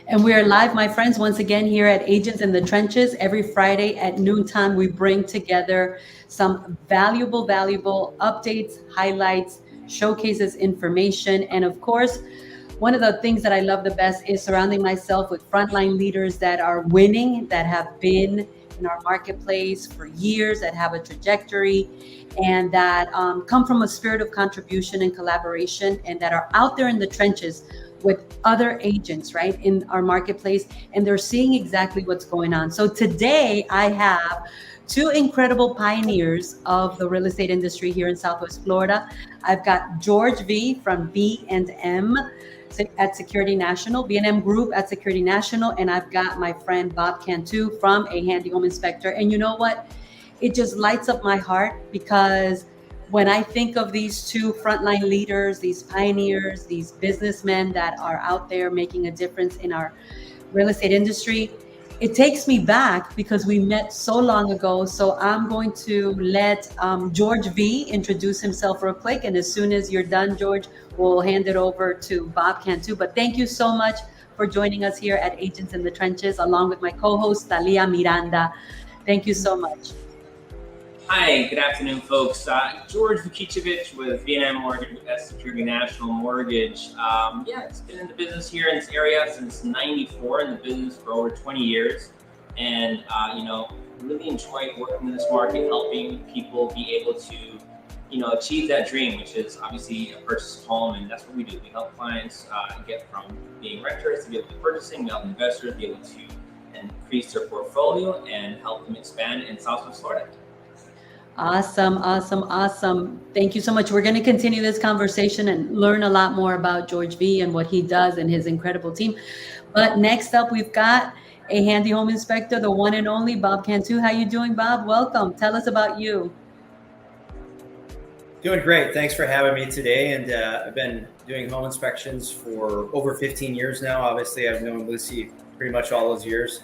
And we are live, my friends, once again here at Agents in the Trenches. Every Friday at noontime, we bring together some valuable updates, highlights, showcases information. And of course, one of the things that I love the best is surrounding myself with frontline leaders that are winning, that have been in our marketplace for years, that have a trajectory, and that come from a spirit of contribution and collaboration, and that are out there in the trenches with other agents, right, in our marketplace, and they're seeing exactly what's going on. So today I have two incredible pioneers of the real estate industry here in Southwest Florida. I've got George V from B&M at Security National, B&M Group at Security National, and I've got my friend Bob Cantu from A Handy Home Inspector. And you know what? It just lights up my heart, because when I think of these two frontline leaders, these pioneers, these businessmen that are out there making a difference in our real estate industry, it takes me back because we met so long ago. So I'm going to let George V introduce himself real quick. And as soon as you're done, George, we'll hand it over to Bob Cantu. But thank you so much for joining us here at Agents in the Trenches, along with my co-host, Talia Miranda. Thank you so much. Hi, good afternoon, folks. George Vukicevic with V&M Mortgage at Security National Mortgage. It's been in the business here in this area since '94, in the business for over 20 years. And, really enjoy working in this market, helping people be able to, achieve that dream, which is obviously a purchase home. And that's what we do. We help clients get from being renters to be able to purchasing. We help investors be able to increase their portfolio and help them expand in Southwest Florida. Awesome. Thank you so much. We're going to continue this conversation and learn a lot more about George V and what he does and his incredible team. But next up, we've got A Handy Home Inspector, the one and only Bob Cantu. How you doing, Bob? Welcome. Tell us about you. Doing great. Thanks for having me today. And I've been doing home inspections for over 15 years now. Obviously, I've known Lucy pretty much all those years.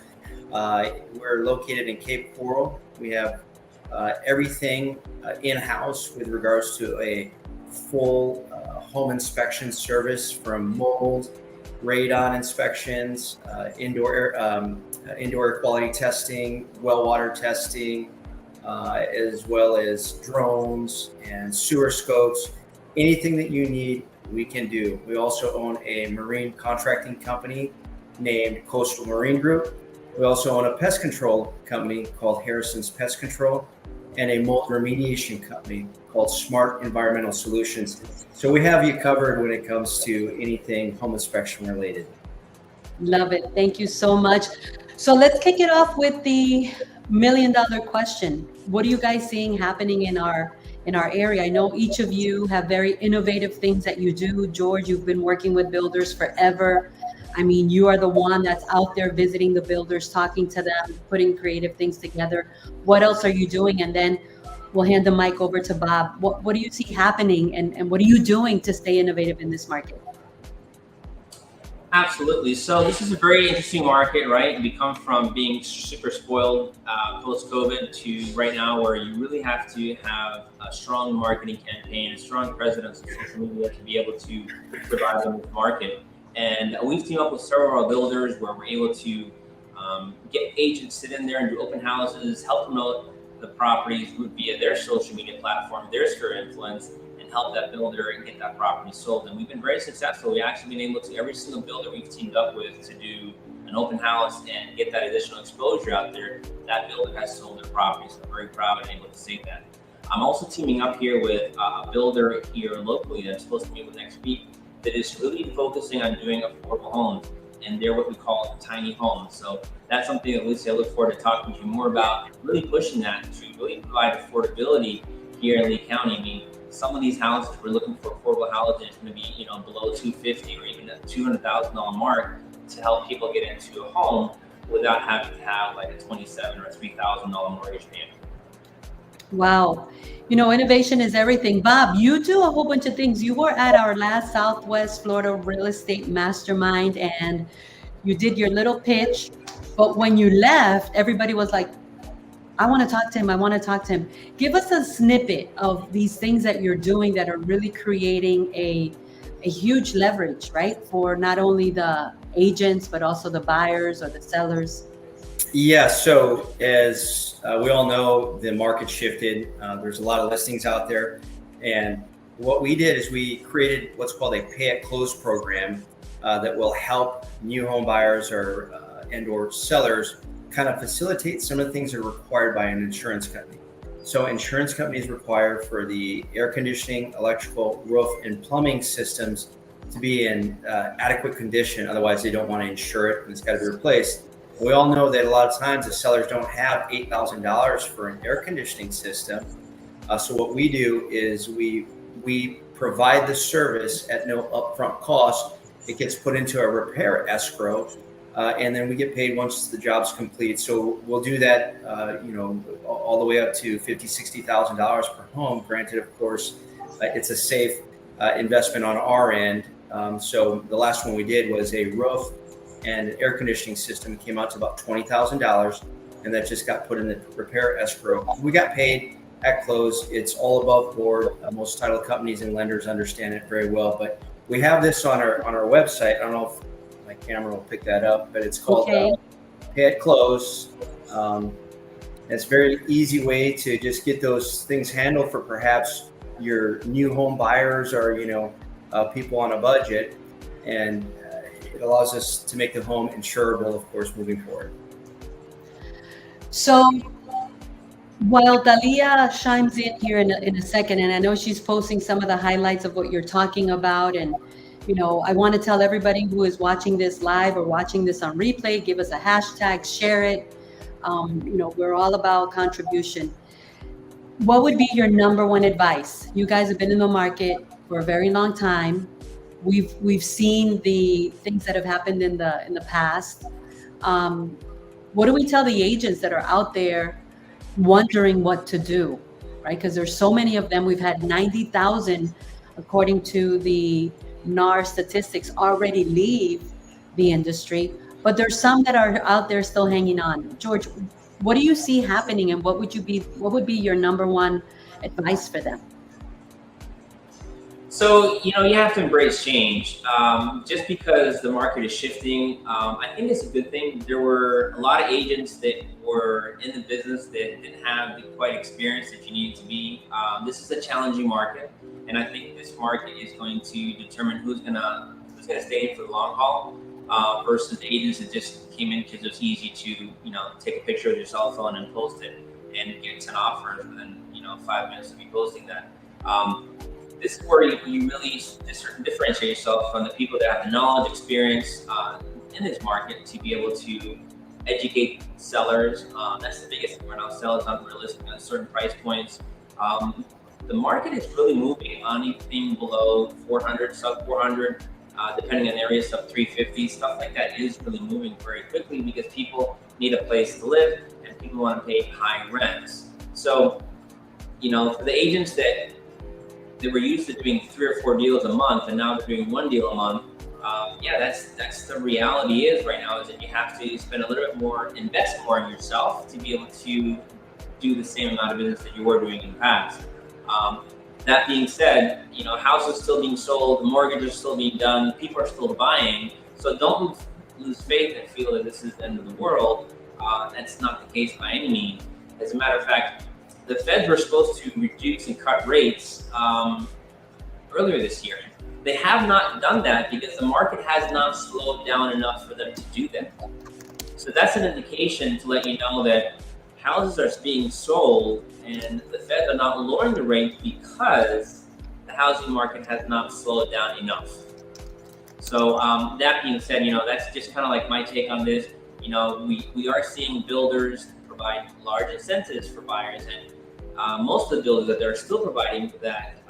We're located in Cape Coral. We have everything in-house with regards to a full home inspection service, from mold, radon inspections, indoor air quality testing, well water testing, as well as drones and sewer scopes. Anything that you need, we can do. We also own a marine contracting company named Coastal Marine Group. We also own a pest control company called Harrison's Pest Control, and a mold remediation company called Smart Environmental Solutions. So we have you covered when it comes to anything home inspection related. Love it. Thank you so much. So let's kick it off with the $1 million question. What are you guys seeing happening in our area? I know each of you have very innovative things that you do. George, you've been working with builders forever. I mean, you are the one that's out there visiting the builders, talking to them, putting creative things together. What else are you doing? And then we'll hand the mic over to Bob. What do you see happening, and what are you doing to stay innovative in this market? Absolutely. So this is a very interesting market, right? We come from being super spoiled post-COVID to right now, where you really have to have a strong marketing campaign, a strong presence on social media to be able to survive in this market. And we've teamed up with several of our builders where we're able to get agents sit in there and do open houses, help promote the properties via their social media platform, their sphere of influence, and help that builder and get that property sold. And we've been very successful. We've actually been able to, every single builder we've teamed up with to do an open house and get that additional exposure out there, that builder has sold their property. So I'm very proud and able to say that. I'm also teaming up here with a builder here locally that I'm supposed to meet with next week, that is really focusing on doing affordable homes, and they're what we call tiny homes. So that's something that Lucy, I look forward to talking to you more about, really pushing that to really provide affordability here in Lee County. I mean, some of these houses, if we're looking for affordable housing, it's going to be below $250,000 or even a $200,000 mark to help people get into a home without having to have like a $27,000 or $3,000 mortgage payment. Wow. Innovation is everything. Bob, you do a whole bunch of things. You were at our last Southwest Florida Real Estate Mastermind, and you did your little pitch. But when you left, everybody was like, I want to talk to him. Give us a snippet of these things that you're doing that are really creating a huge leverage, right? For not only the agents, but also the buyers or the sellers? Yeah, so as we all know, the market shifted. There's a lot of listings out there. And what we did is we created what's called a pay at close program that will help new home buyers or sellers kind of facilitate some of the things that are required by an insurance company. So insurance companies require for the air conditioning, electrical, roof, and plumbing systems to be in adequate condition. Otherwise, they don't want to insure it and it's got to be replaced. We all know that a lot of times the sellers don't have $8,000 for an air conditioning system. So what we do is we provide the service at no upfront cost. It gets put into a repair escrow, and then we get paid once the job's complete. So we'll do that, all the way up to $50,000, $60,000 per home. Granted, of course, it's a safe investment on our end. So the last one we did was a roof and an air conditioning system. It came out to about $20,000, and that just got put in the repair escrow. We got paid at close. It's all above board. Most title companies and lenders understand it very well. But we have this on our website. I don't know if my camera will pick that up, but it's called Pay at Close. It's a very easy way to just get those things handled for perhaps your new home buyers or people on a budget, and it allows us to make the home insurable, of course, moving forward. So while Dalia chimes in here in a second, and I know she's posting some of the highlights of what you're talking about, and I want to tell everybody who is watching this live or watching this on replay, give us a hashtag, share it. We're all about contribution. What would be your number one advice? You guys have been in the market for a very long time. We've seen the things that have happened in the past. What do we tell the agents that are out there wondering what to do, right? Because there's so many of them. We've had 90,000, according to the NAR statistics, already leave the industry, but there's some that are out there still hanging on. George, what do you see happening, and what would be your number one advice for them? So, you have to embrace change. Just because the market is shifting, I think it's a good thing. There were a lot of agents that were in the business that didn't have the quite experience that you need to be. This is a challenging market, and I think this market is going to determine who's gonna stay in for the long haul versus agents that just came in because it was easy to take a picture with your cell phone and post it and get 10 offers within 5 minutes of you posting that. This is where you really differentiate yourself from the people that have the knowledge, experience in this market to be able to educate sellers. That's the biggest thing right now. Sellers aren't realistic at certain price points. The market is really moving on anything below 400, sub 400, depending on areas, sub 350. Stuff like that is really moving very quickly because people need a place to live and people want to pay high rents. So, for the agents that they were used to doing 3 or 4 deals a month, and now they're doing 1 deal a month. That's the reality is right now, is that you have to spend a little bit more, invest more in yourself to be able to do the same amount of business that you were doing in the past. That being said, houses still being sold, mortgages still being done, people are still buying. So don't lose faith and feel that this is the end of the world. That's not the case by any means. As a matter of fact, the Feds were supposed to reduce and cut rates earlier this year. They have not done that because the market has not slowed down enough for them to do that. So that's an indication to let you know that houses are being sold and the Feds are not lowering the rate because the housing market has not slowed down enough. So that being said, that's just kind of like my take on this. We are seeing builders provide large incentives for buyers, and most of the builders that they're still providing that,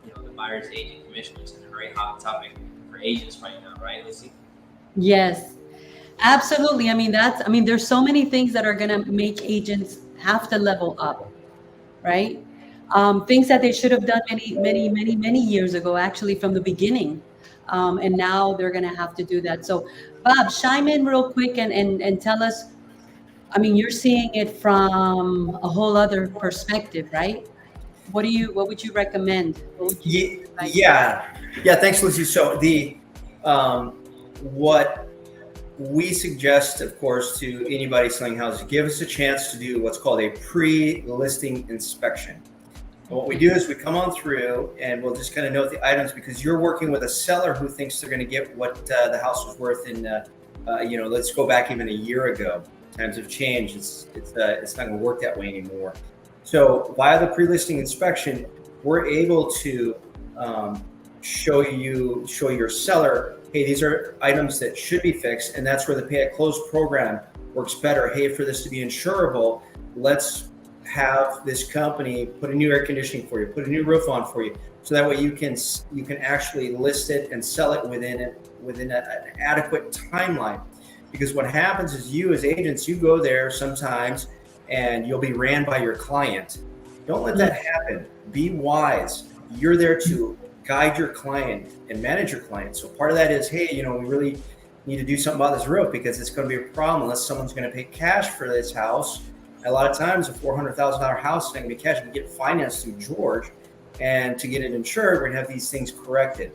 the buyer's agent commission, which is a very hot topic for agents right now, right, Lucy? Yes, absolutely. There's so many things that are going to make agents have to level up, right? Things that they should have done many years ago, actually from the beginning. And now they're going to have to do that. So Bob, chime in real quick and tell us, you're seeing it from a whole other perspective, right? What would you recommend? Yeah. Thanks, Lucy. So what we suggest, of course, to anybody selling houses, give us a chance to do what's called a pre-listing inspection. And what we do is we come on through and we'll just kind of note the items, because you're working with a seller who thinks they're going to get what the house was worth in, let's go back even a year ago. Times have changed. It's not going to work that way anymore. So via the pre-listing inspection, we're able to show your seller, hey, these are items that should be fixed, and that's where the pay at close program works better. Hey, for this to be insurable, let's have this company put a new air conditioning for you, put a new roof on for you, so that way you can actually list it and sell it within an adequate timeline. Because what happens is, you as agents, you go there sometimes and you'll be ran by your client. Don't let that happen. Be wise. You're there to guide your client and manage your client. So part of that is, hey, we really need to do something about this roof, because it's going to be a problem unless someone's going to pay cash for this house. A lot of times, a $400,000 house is not going to be cash. We get financed through George, and to get it insured, we're going to have these things corrected.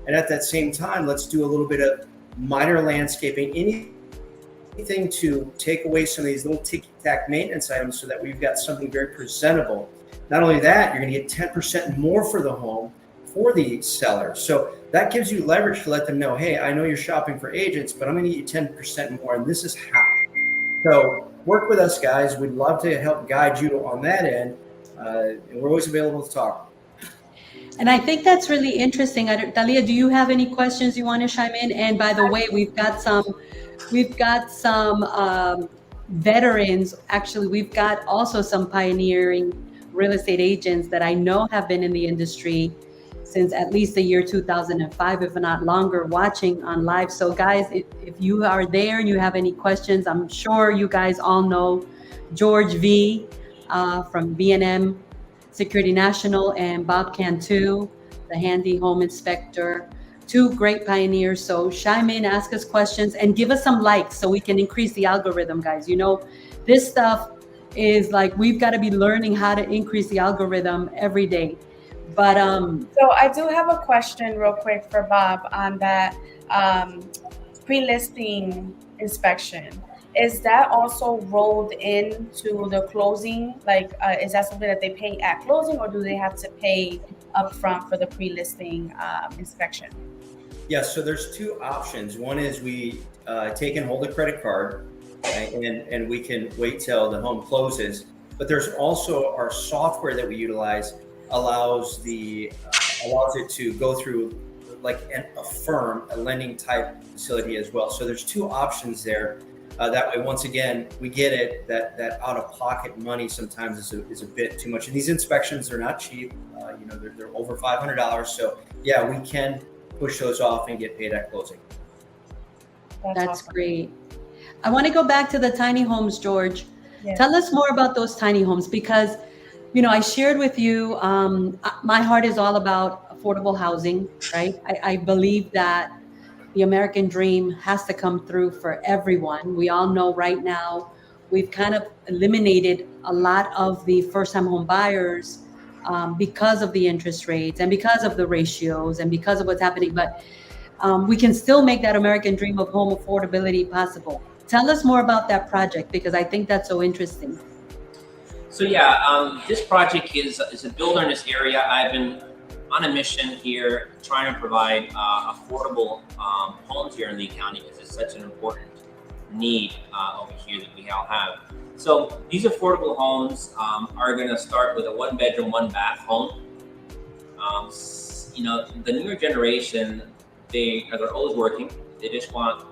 And at that same time, let's do a little bit of minor landscaping, anything to take away some of these little ticky-tack maintenance items, so that we've got something very presentable. Not only that, you're going to get 10% more for the home for the seller. So that gives you leverage to let them know, hey, I know you're shopping for agents, but I'm going to get you 10% more, and this is how. So work with us, guys. We'd love to help guide you on that end, and we're always available to talk. And I think that's really interesting. Dalia, do you have any questions you want to chime in? And by the way, we've got some veterans. Actually, we've got also some pioneering real estate agents that I know have been in the industry since at least the year 2005, if not longer, watching on live. So guys, if you are there and you have any questions, I'm sure you guys all know George V from B&M Security National, and Bob Cantu, the handy home inspector, two great pioneers. So chime in, ask us questions, and give us some likes so we can increase the algorithm, guys. This stuff is like, we've got to be learning how to increase the algorithm every day. But so I do have a question real quick for Bob on that pre-listing inspection. Is that also rolled into the closing? Like, is that something that they pay at closing, or do they have to pay upfront for the pre-listing inspection? Yes, so there's two options. One is we take and hold a credit card, and we can wait till the home closes. But there's also our software that we utilize allows it to go through like a firm, a lending type facility as well. So there's two options there. That way, once again, we get it that out-of-pocket money sometimes is a bit too much. And these inspections are not cheap. They're over $500. So yeah, we can push those off and get paid at closing. That's awesome. Great. I want to go back to the tiny homes, George. Yes. Tell us more about those tiny homes, because I shared with you, my heart is all about affordable housing, right? I believe that the American dream has to come through for everyone. We all know right now we've kind of eliminated a lot of the first-time home buyers because of the interest rates and because of the ratios and because of what's happening. But we can still make that American dream of home affordability possible. Tell us more about that project, because I think that's so interesting. So yeah, this project is a builder in this area. I've been on a mission here trying to provide affordable homes here in Lee County, because it's such an important need over here that we all have. So these affordable homes are going to start with a 1-bedroom, 1-bath home. The newer generation, they're always working. They just want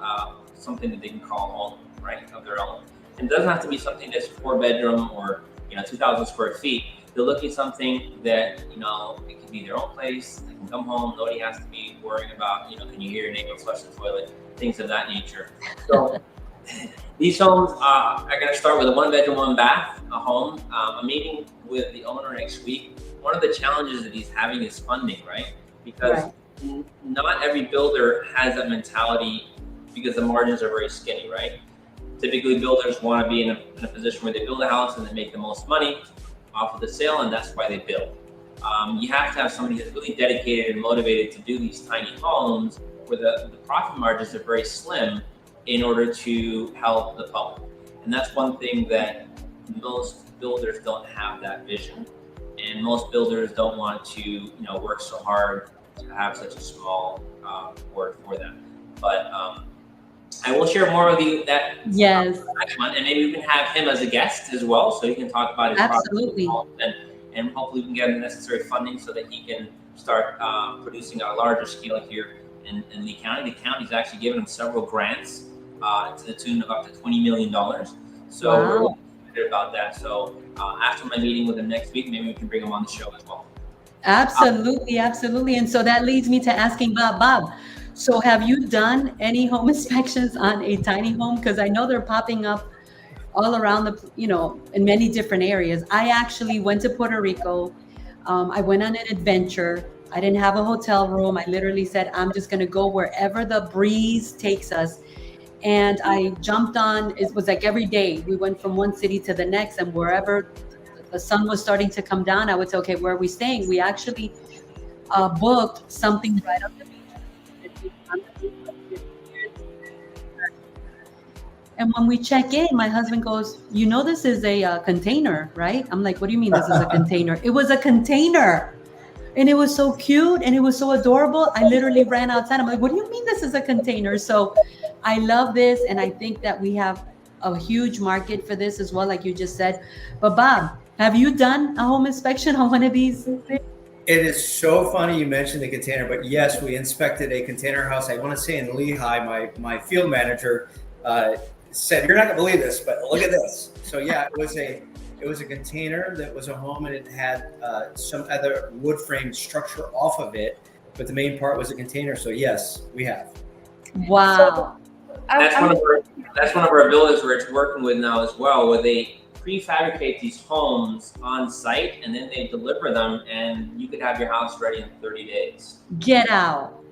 something that they can call home, right, of their own. And it doesn't have to be something that's 4-bedroom or 2,000 square feet. They're looking at something that, it can be their own place. They can come home. Nobody has to be worrying about, can you hear your neighbor flush the toilet, things of that nature. So these homes are going to start with a 1-bedroom, 1-bath home. I'm meeting with the owner next week. One of the challenges that he's having is funding, right? Because not every builder has that mentality, because the margins are very skinny, right? Typically, builders want to be in a position where they build a house and they make the most money off of the sale, and that's why they build. You have to have somebody that's really dedicated and motivated to do these tiny homes where the profit margins are very slim, in order to help the public. And that's one thing that most builders don't have, that vision. And most builders don't want to, work so hard to have such a small board for them. But I will share more with you that Yes, next one, and maybe we can have him as a guest as well, so he can talk about his absolutely. project, and hopefully we can get the necessary funding so that he can start producing at a larger scale here in Lee County. The county's actually given him several grants to the tune of up to $20 million. So we're Wow. really excited about that. So after my meeting with him next week, maybe we can bring him on the show as well. Absolutely, absolutely. And so that leads me to asking Bob, so have you done any home inspections on a tiny home? Because I know they're popping up all around in many different areas. I actually went to Puerto Rico. I went on an adventure. I didn't have a hotel room. I literally said, I'm just going to go wherever the breeze takes us. And I jumped on, it was like every day. We went from one city to the next, and wherever the sun was starting to come down, I would say, okay, where are we staying? We actually booked something right on the beach. And when we check in, my husband goes, this is a container, right? I'm like, what do you mean this is a container? It was a container. And it was so cute and it was so adorable. I literally ran outside. I'm like, what do you mean this is a container? So I love this. And I think that we have a huge market for this as well, like you just said. But Bob, have you done a home inspection on one of these things? It is so funny you mentioned the container, but yes, we inspected a container house. I want to say in Lehigh. My field manager said, "You're not going to believe this, but look at this." So yeah, it was a container that was a home, and it had some other wood frame structure off of it, but the main part was a container. So yes, we have. Wow. That's one of our builders we're working with now as well, where they prefabricate these homes on site and then they deliver them, and you could have your house ready in 30 days. Get out.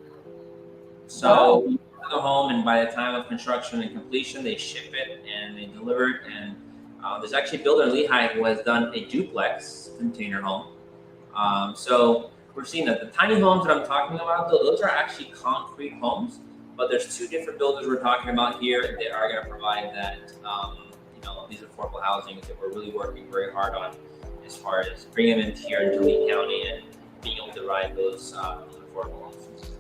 So you build the home, and by the time of construction and completion, they ship it and they deliver it. And there's actually a builder in Lehigh who has done a duplex container home. So we're seeing that the tiny homes that I'm talking about, those are actually concrete homes. But there's two different builders we're talking about here that are going to provide that, these affordable housing that we're really working very hard on, as far as bringing them into here into Lee County and being able to ride those affordable homes.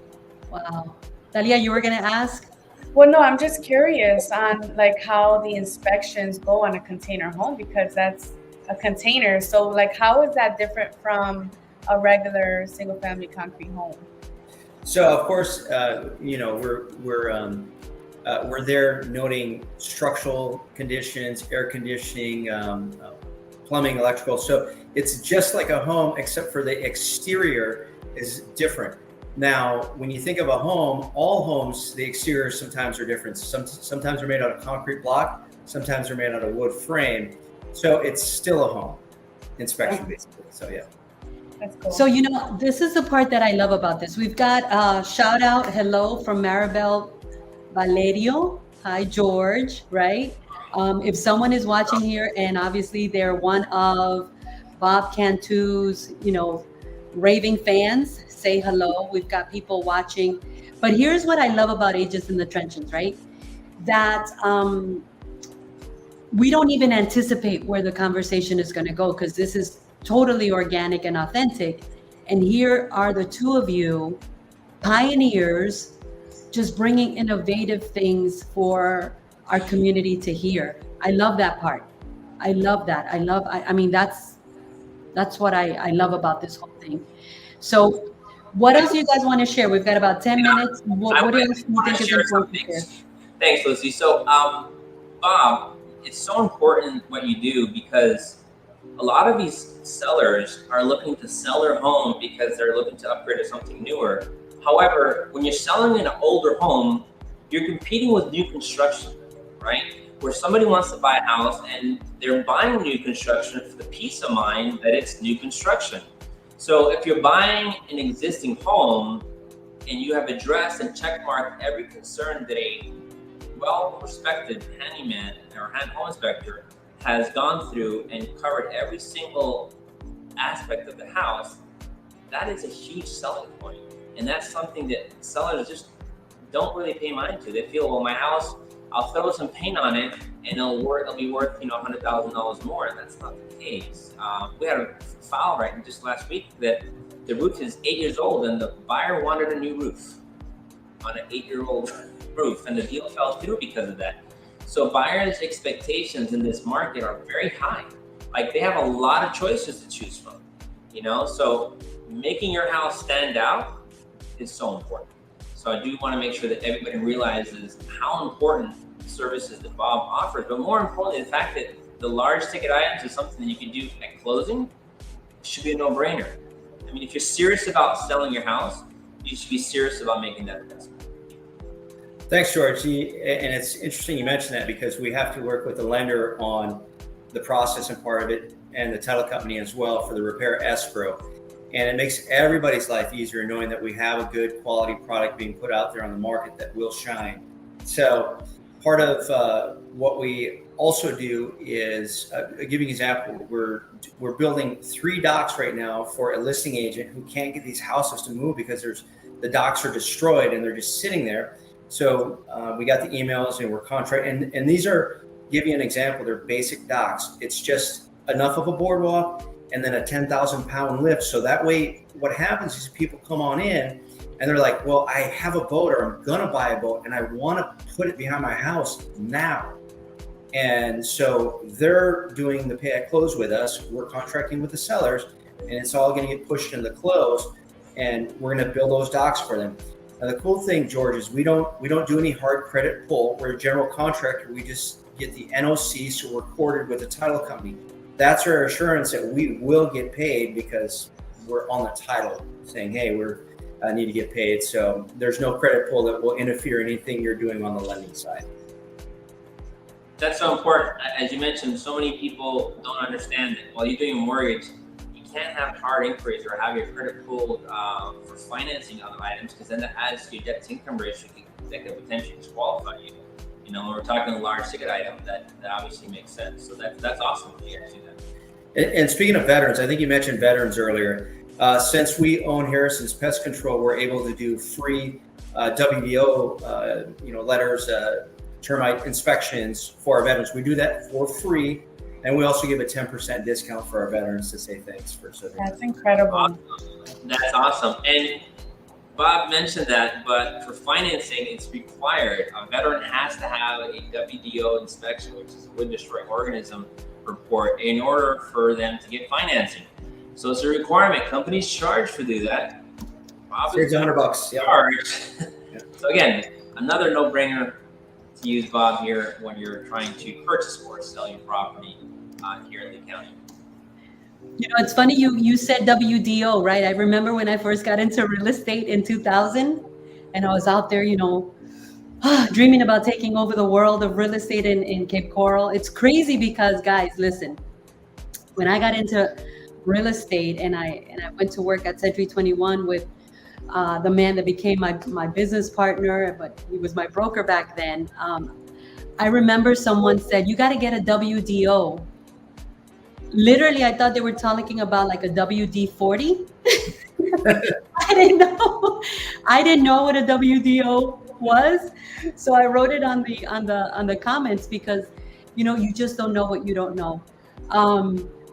Wow. Talia, you were going to ask? Well, no, I'm just curious on like how the inspections go on a container home, because that's a container. So like, how is that different from a regular single family concrete home? So of course, we're there noting structural conditions, air conditioning, plumbing, electrical. So it's just like a home, except for the exterior is different. Now, when you think of a home, all homes, the exteriors sometimes are different. Sometimes they're made out of concrete block, sometimes they're made out of wood frame. So it's still a home inspection, basically. So yeah. That's cool. So, this is the part that I love about this. We've got a shout out, hello from Maribel Valerio. Hi, George, right? If someone is watching here and obviously they're one of Bob Cantu's, raving fans, say hello. We've got people watching. But here's what I love about Agents in the Trenches, right? That we don't even anticipate where the conversation is going to go, because this is totally organic and authentic. And here are the two of you, pioneers, just bringing innovative things for our community to hear. I love that part. I love that. I mean, that's what I love about this whole thing. So what else do you guys want to share? We've got about 10 minutes. What else do you think is important to share? Thanks, Lucy. So, Bob, it's so important what you do, because a lot of these sellers are looking to sell their home because they're looking to upgrade to something newer. However, when you're selling an older home, you're competing with new construction, right? Where somebody wants to buy a house and they're buying new construction for the peace of mind that it's new construction. So if you're buying an existing home and you have addressed and checkmarked every concern that a well-respected handyman or home inspector has gone through and covered every single aspect of the house, that is a huge selling point. And that's something that sellers just don't really pay mind to. They feel, well, my house I'll throw some paint on it and it'll be worth, $100,000 more. And that's not the case. We had a file right just last week that the roof is 8 years old and the buyer wanted a new roof on an 8-year-old roof, and the deal fell through because of that. So buyers' expectations in this market are very high. Like, they have a lot of choices to choose from, so making your house stand out is so important. So I do want to make sure that everybody realizes how important services that Bob offers, but more importantly, the fact that the large ticket items is something that you can do at closing should be a no-brainer. I mean, if you're serious about selling your house, you should be serious about making that investment. Thanks, George. And it's interesting you mentioned that, because we have to work with the lender on the process and part of it, and the title company as well for the repair escrow. And it makes everybody's life easier knowing that we have a good quality product being put out there on the market that will shine. So part of what we also do is, I'll give you an example. We're building 3 docks right now for a listing agent who can't get these houses to move because the docks are destroyed and they're just sitting there. So we got the emails and we're contracting, and these are, give you an example, they're basic docks. It's just enough of a boardwalk and then a 10,000 pound lift. So that way, what happens is people come on in and they're like, well, I have a boat, or I'm gonna buy a boat and I wanna put it behind my house now. And so they're doing the pay at close with us. We're contracting with the sellers, and it's all gonna get pushed into close, and we're gonna build those docks for them. Now, the cool thing, George, is we don't do any hard credit pull. We're a general contractor. We just get the NOC, so we're recorded with the title company. That's our assurance that we will get paid, because we're on the title saying, hey, I need to get paid. So there's no credit pull that will interfere in anything you're doing on the lending side. That's so important. As you mentioned, so many people don't understand that while you're doing a mortgage, you can't have hard inquiries or have your credit pulled for financing other items, because then that adds to your debt to income ratio that could potentially disqualify you. When we're talking a large ticket item, that obviously makes sense. So that's awesome when you guys do that. And speaking of veterans, I think you mentioned veterans earlier. Since we own Harrison's Pest Control, we're able to do free WDO, letters, termite inspections for our veterans. We do that for free, and we also give a 10% discount for our veterans to say thanks for serving. That's incredible. Awesome. That's awesome. And Bob mentioned that, but for financing, it's required. A veteran has to have a WDO inspection, which is a wood destroying organism report, in order for them to get financing. So it's a requirement. Companies charge to do that. It's $100. Yeah. So again, another no-brainer to use Bob here when you're trying to purchase or sell your property here in the county. It's funny you said WDO, right? I remember when I first got into real estate in 2000, and I was out there, dreaming about taking over the world of real estate in Cape Coral. It's crazy because, guys, listen, when I got into real estate and I went to work at Century 21 with the man that became my business partner, but he was my broker back then. I remember someone said, you got to get a WDO. Literally, I thought they were talking about like a WD-40. I didn't know what a WDO was. So I wrote it on the comments, because, you just don't know what you don't know.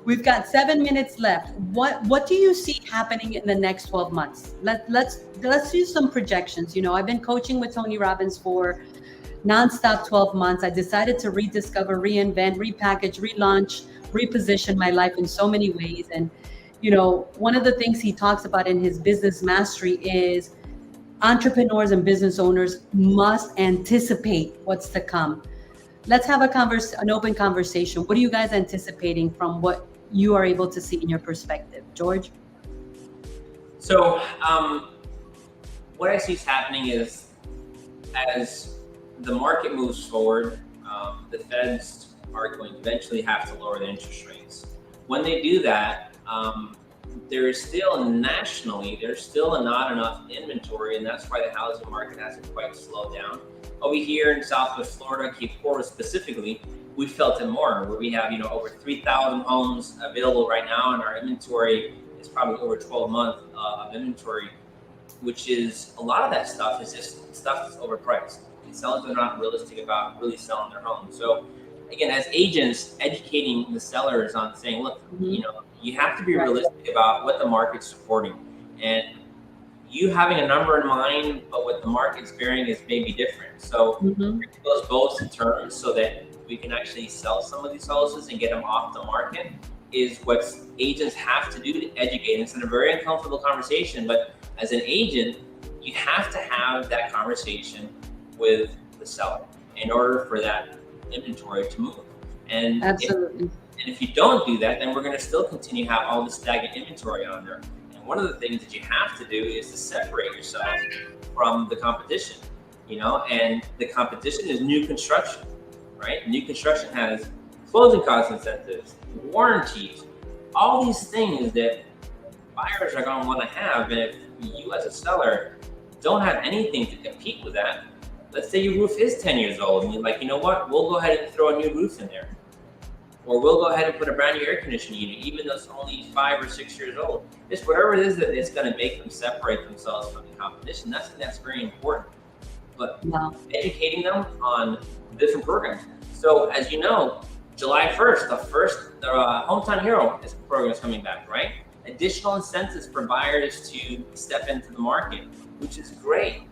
We've got 7 minutes left. What do you see happening in the next 12 months? Let's do some projections. I've been coaching with Tony Robbins for nonstop 12 months. I decided to rediscover, reinvent, repackage, relaunch, reposition my life in so many ways. And, one of the things he talks about in his business mastery is entrepreneurs and business owners must anticipate what's to come. Let's have an open conversation. What are you guys anticipating from what you are able to see in your perspective? George? So what I see is happening is, as the market moves forward, the Feds are going to eventually have to lower the interest rates. When they do that, there is still nationally, there's still not enough inventory, and that's why the housing market hasn't quite slowed down. Over here in Southwest Florida, Cape Coral specifically, we felt it more, where we have over 3,000 homes available right now, and our inventory is probably over 12 months of inventory, which is, a lot of that stuff is just stuff that's overpriced. sellers are not realistic about really selling their home. So again, as agents, educating the sellers on saying, look, you know, you have to be Right. realistic about what the market's supporting, and you having a number in mind, but what the market's bearing is maybe different. So Mhm. bring those both in terms so that we can actually sell some of these houses and get them off the market is what agents have to do to educate. It's a very uncomfortable conversation, but as an agent, you have to have that conversation with the seller in order for that inventory to move. And Absolutely. if you don't do that, then we're going to still continue to have all the stagnant inventory on there. And one of the things that you have to do is to separate yourself from the competition, you know, and the competition is new construction, right? New construction has closing cost incentives, warranties, all these things that buyers are going to want to have. And if you as a seller don't have anything to compete with that, let's say your roof is 10 years old and you're like, you know what, we'll go ahead and throw a new roof in there. Or we'll go ahead and put a brand new air conditioning unit, even though it's only 5 or 6 years old. Just whatever it is that it's going to make them separate themselves from the competition. That's very important. But Wow. educating them on different programs. So as you know, July 1st, the Hometown Hero program is coming back, right? Additional incentives for buyers to step into the market, which is great.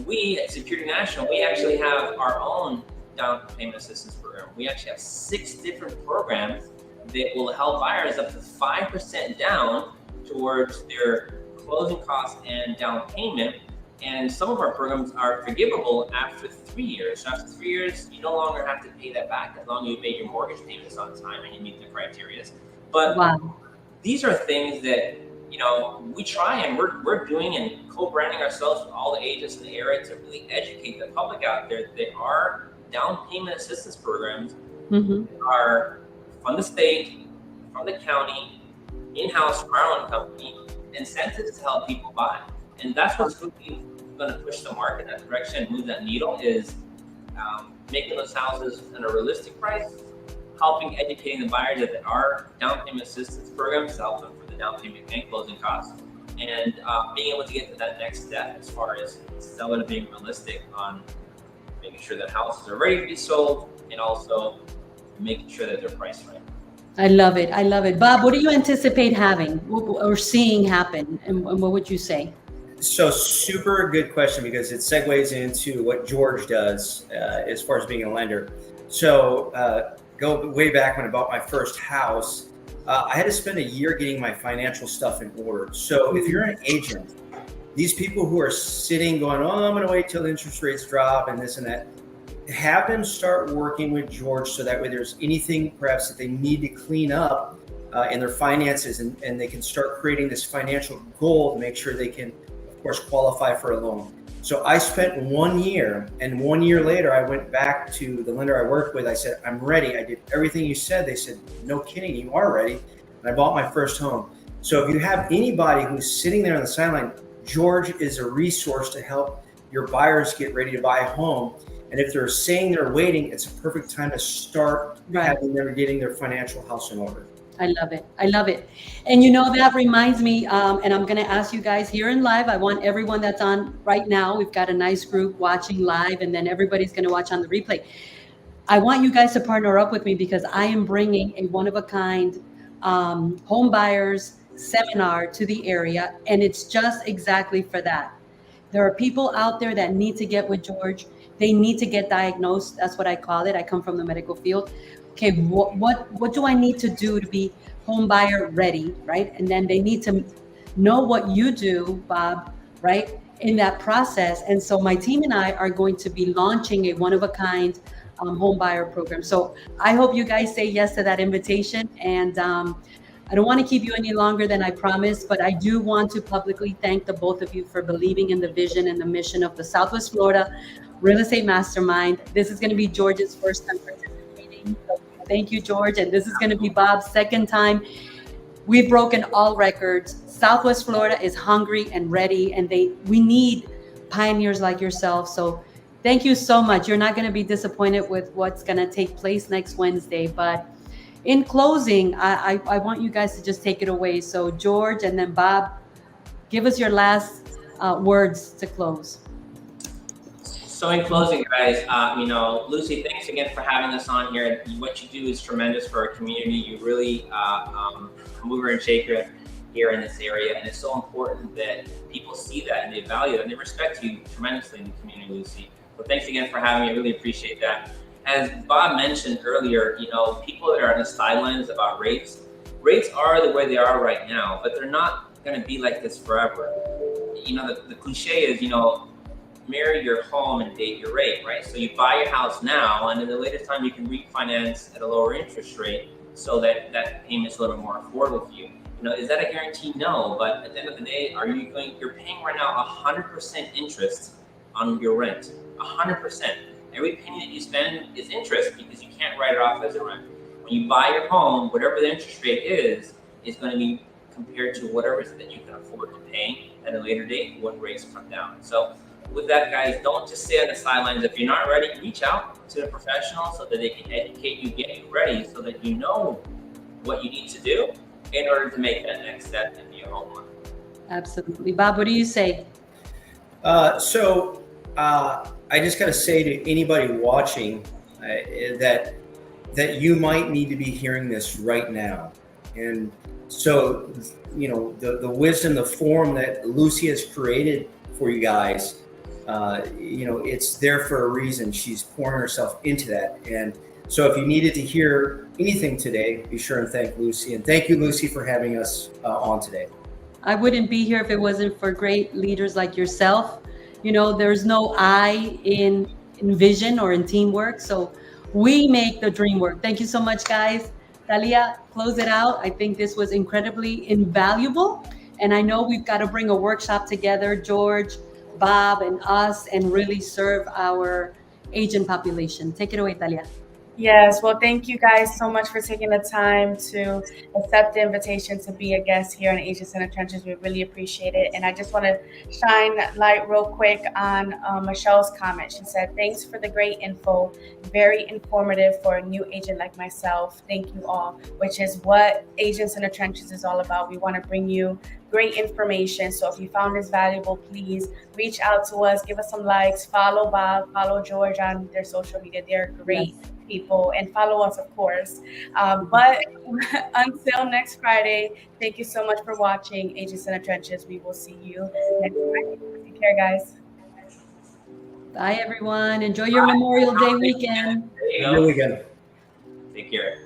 We at Security National, we actually have our own down payment assistance program. We actually have 6 different programs that will help buyers up to 5% down towards their closing costs and down payment. And some of our programs are forgivable after 3 years. So after 3 years, you no longer have to pay that back as long as you made your mortgage payments on time and you meet the criteria. But Wow. these are things that, you know, we try and we're doing and co-branding ourselves with all the agents in the area to really educate the public out there that there are down payment assistance programs Mhm. that are from the state, from the county, in-house from our own company, incentives to help people buy. And that's what's really going to push the market in that direction and move that needle is making those houses at a realistic price, helping educating the buyers that there are down payment assistance programs to help them for the down payment and closing costs, and being able to get to that next step as far as selling being realistic on making sure that houses are ready to be sold and also making sure that they're priced right. I love it. I love it. Bob, what do you anticipate having or seeing happen? And what would you say? So super good question because it segues into what George does as far as being a lender. So go way back when I bought my first house, I had to spend a year getting my financial stuff in order. So if you're an agent, these people who are sitting going, oh, I'm going to wait till the interest rates drop and this and that, have them start working with George so that way there's anything perhaps that they need to clean up in their finances and they can start creating this financial goal to make sure they can, of course, qualify for a loan. So I spent 1 year, and 1 year later, I went back to the lender I worked with. I said, I'm ready. I did everything you said. They said, no kidding, you are ready. And I bought my first home. So if you have anybody who's sitting there on the sideline, George is a resource to help your buyers get ready to buy a home. And if they're saying they're waiting, it's a perfect time to start having them getting their financial house in order. I love it. I love it. And you know, that reminds me, and I'm going to ask you guys here in live. I want everyone that's on right now. We've got a nice group watching live, and then everybody's going to watch on the replay. I want you guys to partner up with me because I am bringing a one-of-a-kind home buyers seminar to the area, and it's just exactly for that. There are people out there that need to get with George. They need to get diagnosed. That's what I call it. I come from the medical field. Okay, what do I need to do to be home buyer ready, right? And then they need to know what you do, Bob, right, in that process. And so my team and I are going to be launching a one-of-a-kind home buyer program. So I hope you guys say yes to that invitation. And I don't want to keep you any longer than I promised, but I do want to publicly thank the both of you for believing in the vision and the mission of the Southwest Florida Real Estate Mastermind. This is going to be George's first time participating. So thank you, George. And this is going to be Bob's second time. We've broken all records. Southwest Florida is hungry and ready, and we need pioneers like yourself. So thank you so much. You're not going to be disappointed with what's going to take place next Wednesday. But in closing, I want you guys to just take it away. So George and then Bob, give us your last words to close. So in closing, guys, Lucy, thanks again for having us on here. What you do is tremendous for our community. You really mover and shaker here in this area, and it's so important that people see that and they value it and they respect you tremendously in the community, Lucy. So thanks again for having me. I really appreciate that. As Bob mentioned earlier, people that are on the sidelines about rates are the way they are right now, but they're not going to be like this forever. The cliche is, marry your home and date your rate, right? So you buy your house now, and then the later time you can refinance at a lower interest rate so that payment's a little bit more affordable for you. Is that a guarantee? No, but at the end of the day, you're paying right now 100% interest on your rent, 100%. Every penny that you spend is interest because you can't write it off as a rent. When you buy your home, whatever the interest rate is going to be compared to whatever it is that you can afford to pay at a later date when rates come down. So with that, guys, don't just stay on the sidelines. If you're not ready, reach out to a professional so that they can educate you, get you ready, so that you know what you need to do in order to make that next step into your home loan. Absolutely. Bob, what do you say? I just got to say to anybody watching that you might need to be hearing this right now. And so, the wisdom, the forum that Lucy has created for you guys, it's there for a reason. She's pouring herself into that. And so if you needed to hear anything today, be sure and thank Lucy. And thank you, Lucy, for having us on today. I wouldn't be here if it wasn't for great leaders like yourself. There's no I in vision or in teamwork. So we make the dream work. Thank you so much, guys. Talia, close it out. I think this was incredibly invaluable. And I know we've got to bring a workshop together, George, Bob, and us, and really serve our agent population. Take it away, Talia. Yes, well, thank you guys so much for taking the time to accept the invitation to be a guest here on Agents in the Trenches. We really appreciate it. And I just want to shine light real quick on Michelle's comment. She said, thanks for the great info. Very informative for a new agent like myself. Thank you all, which is what Agents in the Trenches is all about. We want to bring you great information. So if you found this valuable, please reach out to us, give us some likes, follow Bob, follow George on their social media. They're great people, and follow us, of course. But until next Friday, thank you so much for watching Agents in the Trenches. We will see you next Friday. Take care, guys. Bye, everyone. Enjoy your Memorial Day weekend. There you go. Really good. Take care.